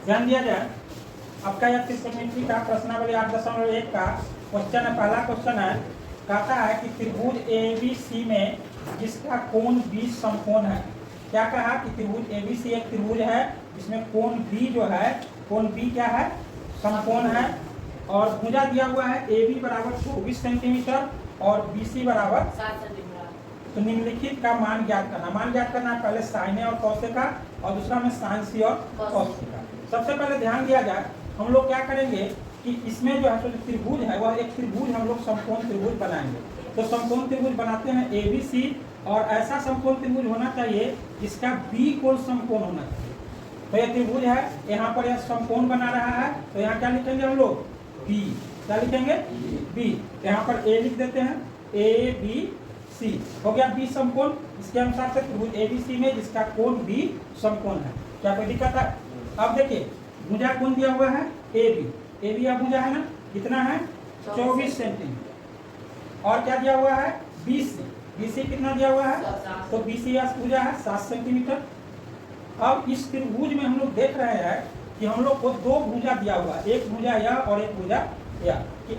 ध्यान दिया जाए। आपका यह त्रिकोणमिति का प्रश्नावली 8.1 का क्वेश्चन है। पहला क्वेश्चन है, कहता है कि त्रिभुज ABC में जिसका कोण B समकोण है। क्या कहा कि त्रिभुज ABC एक त्रिभुज है जिसमें कोण B जो है, कोण B क्या है, समकोण है। और भुजा दिया हुआ है AB बराबर 24 सेंटीमीटर और BC बराबर 7 सेंटीमीटर। तो निम्नलिखित का मान ज्ञात करना। मान ज्ञात करना है पहले साइन ए और कॉस ए का, और दूसरा में साइन सी और कॉस सी का। सबसे पहले ध्यान दिया जाए, हम लोग क्या करेंगे कि इसमें जो है तो त्रिभुज है वह एक त्रिभुज हम लोग समकोण त्रिभुज बनाएंगे। तो समकोण त्रिभुज बनाते हैं ABC, और ऐसा समकोण त्रिभुज होना चाहिए जिसका B कोण समकोण होना चाहिए। तो यह त्रिभुज है, यहाँ पर यह समकोण बना रहा है, तो यहाँ क्या लिखेंगे हम लोग, B। क्या लिखेंगे, B। यहाँ पर A लिख देते हैं, ABC हो गया B समकोण। इसके अनुसार से त्रिभुज ABC में जिसका कोण B समकोण है। क्या कोई दिक्कत है? अब देखिए भुजा कोण दिया हुआ है AB या भुजा है ना, कितना है 24 सेंटीमीटर। और क्या दिया हुआ है BC कितना दिया हुआ है, तो BC या भुजा है 7 सेंटीमीटर। अब इस त्रिभुज में हम लोग देख रहे हैं कि हम लोग को दो भुजा दिया हुआ है, एक भुजा या और एक भुजा या।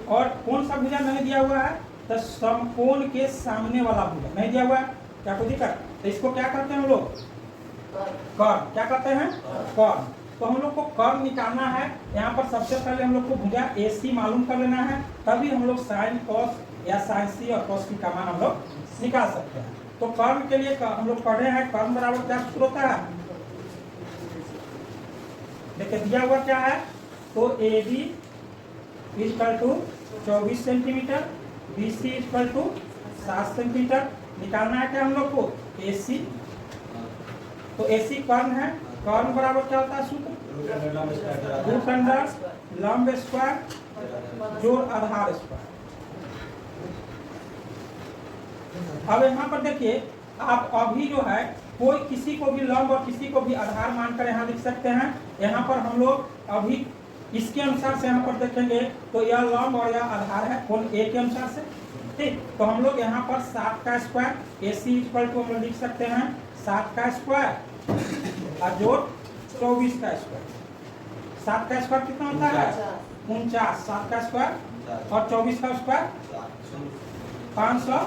और कौन सा भुजा नहीं दिया हुआ है, तो समकोण के सामने वाला भुजा नहीं दिया हुआ है। क्या कोई दिक्कत? तो इसको क्या करते हैं हम लोग, कर्ण। क्या करते हैं, कर्ण। तो हम लोग को कर्ण निकालना है। यहाँ पर सबसे पहले हम लोग को भुजा AC मालूम कर लेना है, तभी हम लोग साइन कॉस या साइन सी और कॉस सी का मान हम लोग निकाल सकते हैं। तो कर्ण के लिए हम लोग पढ़े हैं, कर्ण बराबर क्या सूत्र होता है, देखिए दिया हुआ क्या है, तो AB equal to 24 centimetre, BC equal to 7 centimetre. निकालना है क्या हम लोग को, AC। तो AC कर्ण है, कर्ण बराबर क्या होता है सूत्र, रूट अंडर लंब स्क्वायर जोड़ आधार स्क्वायर। अब यहाँ पर देखिए आप अभी जो है कोई किसी को भी लंब और किसी को भी आधार मानकर यहाँ लिख सकते हैं। यहाँ पर हम लोग अभी इसके अनुसार से यहाँ पर देखेंगे तो यह लंब और यह आधार है कोण A के अनुसार से, ठीक। तो हम लोग यहाँ पर 7 का स्क्वायर AC इक्वल टू हम लोग लिख सकते हैं 7 का स्क्वायर और जोड़ 24 का स्क्वायर। 7 का स्क्वायर कितना होता है, 49। 7 का स्क्वायर और 24 का स्क्वायर 576।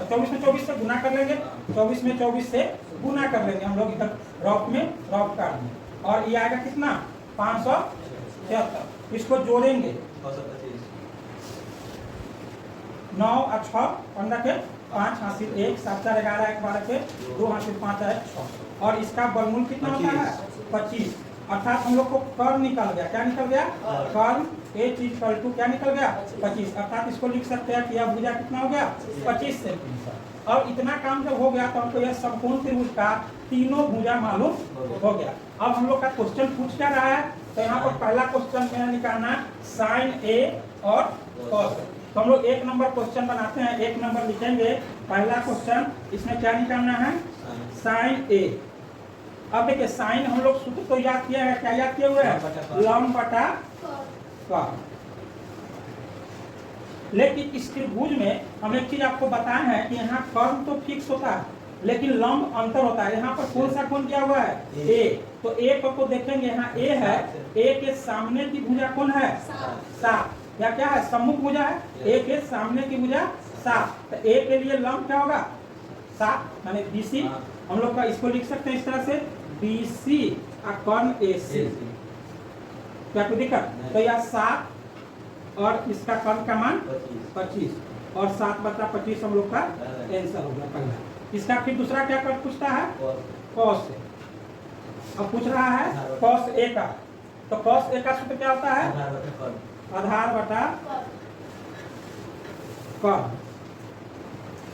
24 में 24 से गुना कर लेंगे, 24 में 24 से गुना कर लेंगे हम लोग, इधर रॉक में रॉक काट देंगे, और ये आएगा कितना 576। इसको जोड़ेंगे 9 और 6 15 के 5 हासिल 1 7 4 11 1 12 के 2 हासिल 5 है 6, और इसका वर्गमूल कितना होता है 25। अर्थात हम लोग को कर्ण निकल गया। क्या निकल गया, कर्ण A चीज इक्वल टू क्या निकल गया 25। अर्थात इसको लिख सकते हैं कि यह भुजा कितना हो गया 25 सेंटीमीटर। अब इतना काम जब हो गया तो हमको यह समकोण त्रिभुज का तीनों भुजा मालूम हो गया। अब हम लोग का क्वेश्चन पूछ क्या रहा है, तो यहाँ पर पहला क्वेश्चन में निकालना साइन A और कॉस। तो हम लोग 1 नंबर क्वेश्चन बनाते हैं, 1 नंबर लिखेंगे। पहला क्वेश्चन इसमें क्या निकालना है, साइन A। अब देखिए साइन हम लोग सूत्र तो याद किया है, क्या याद किए हुए हैं, लंब बटा कर्ण। लेकिन इस त्रिभुज में हम एक चीज आपको बताए हैं कि यहाँ कर्ण तो फिक्स होता है लेकिन लंब अंतर होता है। यहाँ पर कौन सा कोण दिया हुआ है, A। तो A को देखेंगे, यहाँ A है, A के सामने की भुजा कौन है 7, या क्या है सम्मुख भुजा है, A के सामने की भुजा 7। तो A के लिए लंब क्या होगा 7 माने BC। हम लोग का इसको लिख सकते हैं इस तरह से BC और कर्ण AC। क्या कोई दिक्कत? तो यह 7 और इसका कर्ण का मान 25 और 7/25 हम लोग का आंसर होगा पहला। इसका फिर दूसरा क्या कर पूछता है, कॉस से। अब पूछ रहा है कॉस A का, तो कॉस A का सूत्र क्या होता है, आधार बटा कर्ण।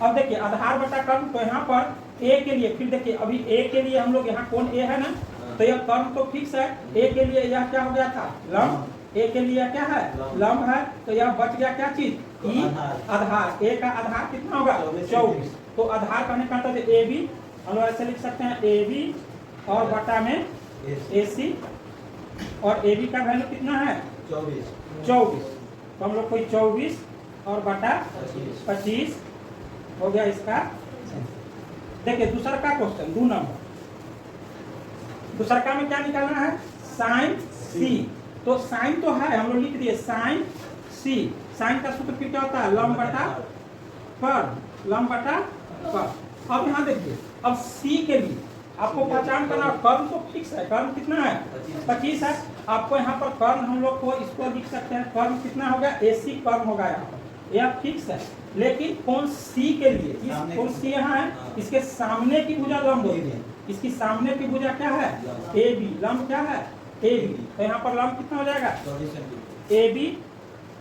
अब देखिए आधार बटा कर्ण, तो यहाँ पर A के लिए फिर देखिए अभी A के लिए हम लोग यहाँ कौन A है ना, तो यह कर्ण तो फिक्स है। A के लिए यह क्या हो गया था लंब, A के लिए क्या है लंब है, तो यह बच गया क्या चीज E आधार। A का आधार कितना होगा 24। तो आधार करने का तो AB हम लोग ऐसे लिख सकते हैं AB और बटा में AC, और AB का वैल्यू कितना है 24। तो हम लोग कोई 24 और बटा 25 हो गया इसका। देखिए दूसरा का क्वेश्चन 2 नंबर, दूसरा का में क्या निकालना है साइन सी। तो साइन तो है, हम लोग लिख दिए साइन सी। साइन का सूत्र फिर क्या होता है, लंब बटा कर्व, लंब बटा कर्व। अब यहाँ देखिए, अब सी के लिए आपको पहचान करना, कर्व तो फिक्स है, कर्व कितना है 25 है। आपको यहाँ पर कर्व हम लोग को इसको लिख सकते हैं, कर्व कितना होगा AC कर्व होगा यहाँ पर, यह फिक्स है। लेकिन कौन सी के लिए, इस कौन सी यहाँ है, इसके सामने की भुजा लंब होती है, इसकी सामने की भुजा क्या है AB, लंब क्या है AB। तो यहाँ पर लंब कितना हो जाएगा AB,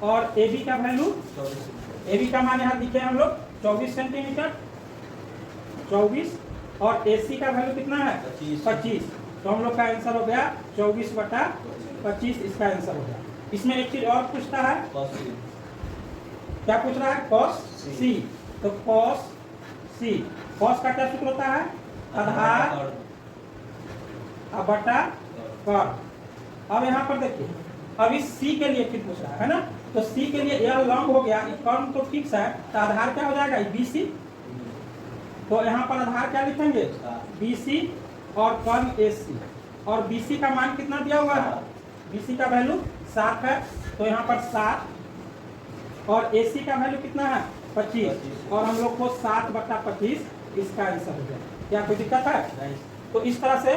और AB का वैल्यू, AB का मान यहाँ लिखे हम लोग 24 सेंटीमीटर, 24, और AC का वैल्यू कितना है 25। तो हम लोग का आंसर हो गया 24/25, इसका आंसर हो गया। इसमें एक चीज और पूछता है, क्या पूछ रहा है, cos C। तो cos C, cos का क्या सूत्र होता है, आधार बटा कर्व। अब यहाँ पर देखिए, अब इस C के लिए फिर पूछ रहा है ना, तो C के लिए यह लंब हो गया, कर्व तो फिक्स है, तो आधार क्या हो जाएगा BC। तो यहाँ पर आधार क्या लिखेंगे BC, और कर्व AC, और BC का मान कितना दिया हुआ है, BC का वैल्यू 7 है, तो यहाँ पर 7, और AC का वैल्यू कितना है 25, और हम लोग को 7/25 इसका आंसर हो गया। क्या कोई दिक्कत है? तो इस तरह से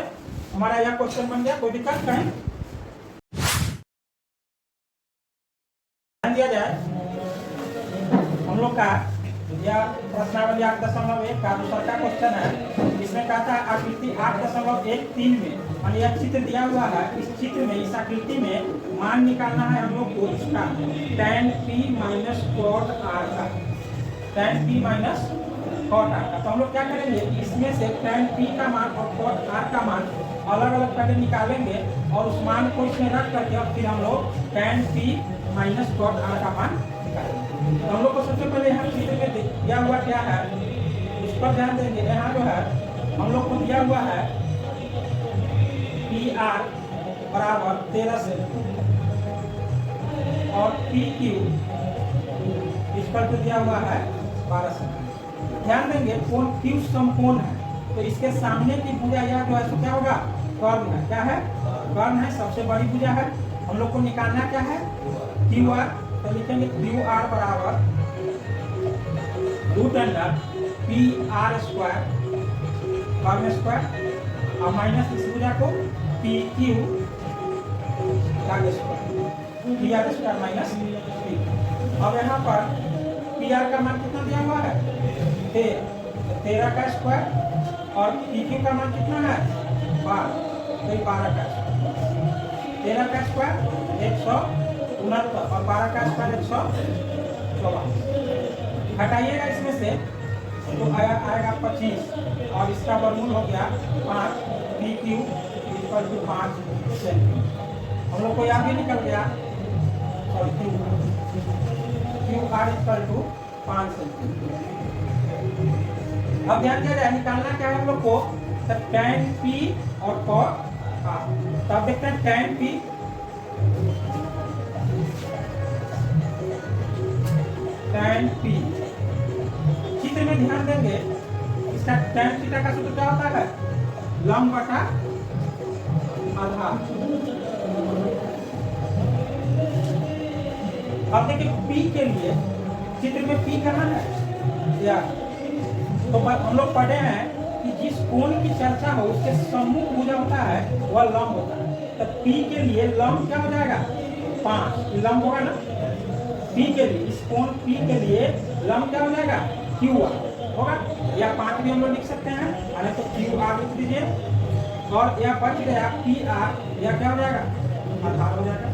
हमारा यह क्वेश्चन बन गया। कोई दिक्कत कहें ध्यान दिया जाए, हम लोग का यह प्रश्नावली 8.1 का दूसरा का क्वेश्चन है। इसमें कहता है आकृति 8.13 में, मान यह चित्र दिया हुआ है, इस चित्र में, इस आकृति में मान निकालना है हम लोग को इसका tan P minus cot R का, tan P minus cot R का। तो हम लोग क्या करेंगे, इसमें से tan P का मान और cot R का मान अलग अलग पहले निकालेंगे, और उस मान को इसमें रख करके और फिर हम लोग tan P minus cot R का मान निकालेंगे। तो हम लोग को सबसे पहले यहाँ चित्र में दिया हुआ क्या है, उस पर ध्यान देंगे। यहाँ जो है हम लोग को दिया हुआ है PR बराबर 13 से, और PQ इस पर तो दिया हुआ है 12 से। ध्यान देंगे कोण Q समकोण है, तो इसके सामने की भुजा यह जो है तो क्या होगा, कर्व है। क्या है, कर्व है, सबसे बड़ी भुजा है। हम लोग को निकालना क्या है QR, तो लिखेंगे QR बराबर √PR स्क्वायर, कर्व स्क्वायर, और माइनस इस भुजा को PQ PR square minus P। अब यहाँ पर PR का मान कितना दिया हुआ है 13 का स्क्वायर, और PQ का मान कितना है 12, तो 12 का स्क्वायर, 13 का स्क्वायर 169, और 12 का स्क्वायर 124। हटाइएगा इसमें से तो आएगा 25, और इसका वर्गमूल हो गया 5, PQ इक्वल टू 5 सेंटीमीटर। हम लोग को यहाँ भी निकल गया, sorry QR equal to 5 centimetre. अब ध्यान दिया जाए, निकालना क्या है हम लोग को, तो tan P और cot R। तो अब देखते हैं tan P, tan P चित्र में ध्यान देंगे, इसका tan थीटा का सूत्र क्या होता है, लंब बटा आधार। अब देखिए P के लिए, चित्र में P कहाँ है या, तो हम लोग पढ़े हैं कि जिस कोण की चर्चा हो उसके सम्मुख भुजा होता है वह लंब होता है। तो P के लिए लंब क्या हो जाएगा 5, लंब होगा ना P के लिए, इस कोण P के लिए लंब क्या हो जाएगा QR होगा, या 5 भी हम लोग लिख सकते हैं, अरे तो QR लिख दीजिए, और यह बच गया PR, यह क्या हो जाएगा आधार हो जाएगा।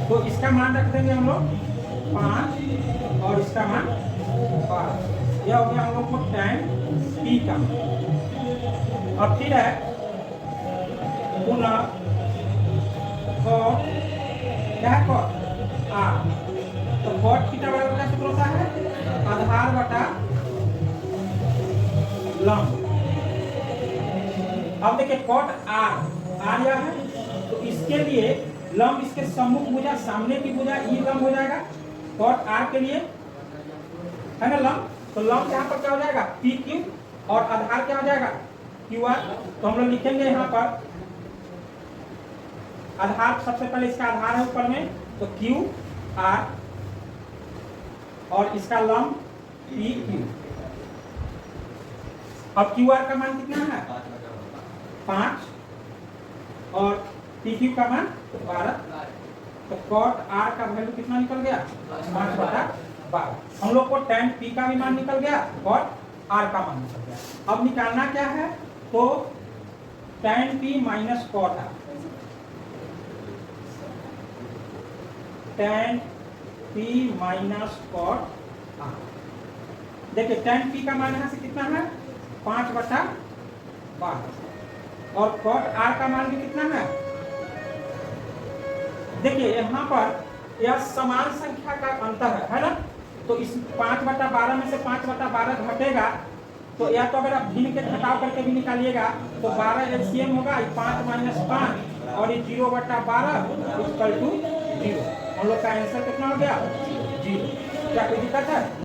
तो इसका मान रख देंगे हम लोग 5, और इसका मान 12। यह हो गया हम लोग को tan P का। और फिर है पुनः cot, क्या है cot R। तो cot थीटा बराबर क्या सूत्र होता है, आधार बटा लंब। अब देखिए cot R यह है, तो इसके लिए लंब, इसके सम्मुख भुजा, सामने की भुजा ये लंब हो जाएगा cot R के लिए, है ना लंब। तो लंब यहाँ पर क्या हो जाएगा PQ, और आधार क्या हो जाएगा QR। तो हम लोग लिखेंगे यहाँ पर आधार सबसे पहले इसका आधार है ऊपर में, तो क्यू आर और इसका लंब पी क्यू। अब क्यू आर का मान कितना है 5 और पी क्यू का मान 12, तो कॉट आर का वैल्यू कितना निकल गया 5/12। हम लोग को tan पी का भी मान निकल गया, कॉट आर का मान निकल गया। अब निकालना क्या है, तो tan P minus cot R, tan P minus cot R. देखिए tan पी का मान यहाँ से कितना है 5/12 और कॉट आर का मान भी कितना है। देखिए यहाँ पर यह समान संख्या का अंतर है ना, तो इस 5/12 में से 5/12 घटेगा, तो या तो अगर आप भिन्न के घटाव करके भी निकालिएगा तो 12 एलसीएम होगा, 5 - 5 और ये 0/12 इक्वल टू 0। हम लोग का आंसर कितना हो गया 0। क्या कोई दिक्कत है?